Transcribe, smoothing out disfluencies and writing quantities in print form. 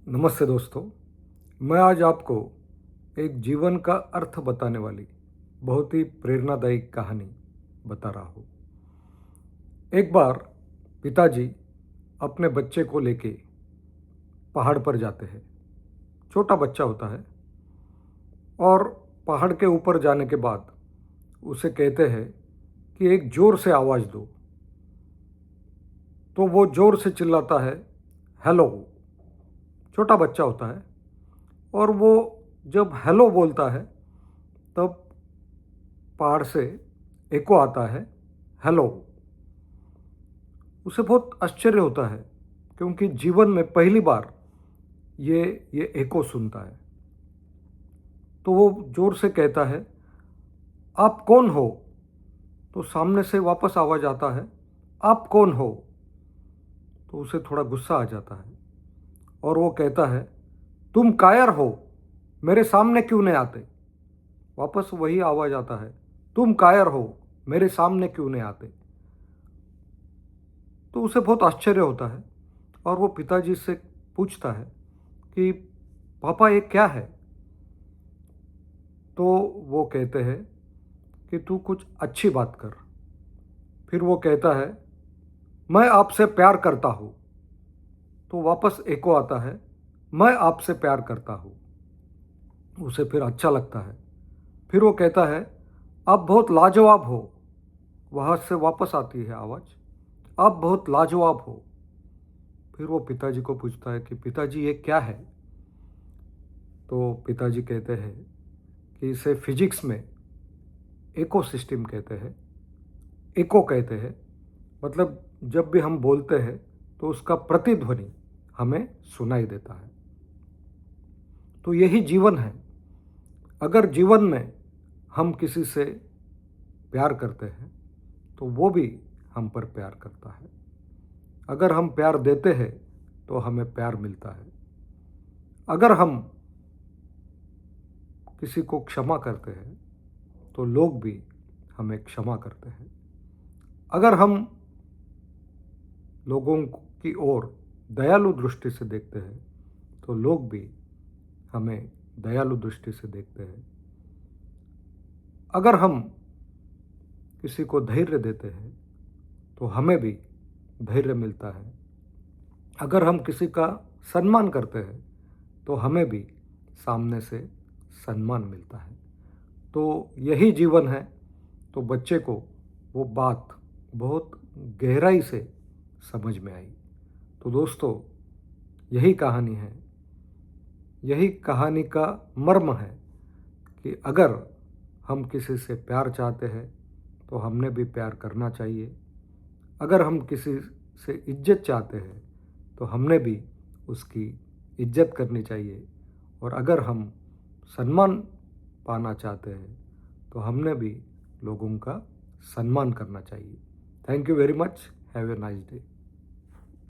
नमस्ते दोस्तों। मैं आज आपको एक जीवन का अर्थ बताने वाली बहुत ही प्रेरणादायी कहानी बता रहा हूँ। एक बार पिताजी अपने बच्चे को लेके पहाड़ पर जाते हैं। छोटा बच्चा होता है और पहाड़ के ऊपर जाने के बाद उसे कहते हैं कि एक ज़ोर से आवाज़ दो। तो वो ज़ोर से चिल्लाता है, हेलो। छोटा बच्चा होता है और वो जब हेलो बोलता है तब पहाड़ से एको आता है, हेलो। उसे बहुत आश्चर्य होता है क्योंकि जीवन में पहली बार ये एको सुनता है। तो वो ज़ोर से कहता है, आप कौन हो? तो सामने से वापस आवाज़ आता है, आप कौन हो? तो उसे थोड़ा गुस्सा आ जाता है और वो कहता है, तुम कायर हो, मेरे सामने क्यों नहीं आते? वापस वही आवाज़ आता है, तुम कायर हो, मेरे सामने क्यों नहीं आते? तो उसे बहुत आश्चर्य होता है और वो पिताजी से पूछता है कि पापा ये क्या है? तो वो कहते हैं कि तू कुछ अच्छी बात कर। फिर वो कहता है, मैं आपसे प्यार करता हूँ। तो वापस एको आता है, मैं आपसे प्यार करता हूँ। उसे फिर अच्छा लगता है। फिर वो कहता है, आप बहुत लाजवाब हो। वहाँ से वापस आती है आवाज़, आप बहुत लाजवाब हो। फिर वो पिताजी को पूछता है कि पिताजी ये क्या है? तो पिताजी कहते हैं कि इसे फिजिक्स में इकोसिस्टम कहते हैं, इको कहते हैं। मतलब जब भी हम बोलते हैं तो उसका प्रतिध्वनि हमें सुनाई देता है। तो यही जीवन है। अगर जीवन में हम किसी से प्यार करते हैं तो वो भी हम पर प्यार करता है। अगर हम प्यार देते हैं तो हमें प्यार मिलता है। अगर हम किसी को क्षमा करते हैं तो लोग भी हमें क्षमा करते हैं। अगर हम लोगों की ओर दयालु दृष्टि से देखते हैं तो लोग भी हमें दयालु दृष्टि से देखते हैं। अगर हम किसी को धैर्य देते हैं तो हमें भी धैर्य मिलता है। अगर हम किसी का सम्मान करते हैं तो हमें भी सामने से सम्मान मिलता है। तो यही जीवन है। तो बच्चे को वो बात बहुत गहराई से समझ में आई। तो दोस्तों, यही कहानी है। यही कहानी का मर्म है कि अगर हम किसी से प्यार चाहते हैं तो हमने भी प्यार करना चाहिए। अगर हम किसी से इज्जत चाहते हैं तो हमने भी उसकी इज्जत करनी चाहिए। और अगर हम सम्मान पाना चाहते हैं तो हमने भी लोगों का सम्मान करना चाहिए। Thank you very much. Have a nice day.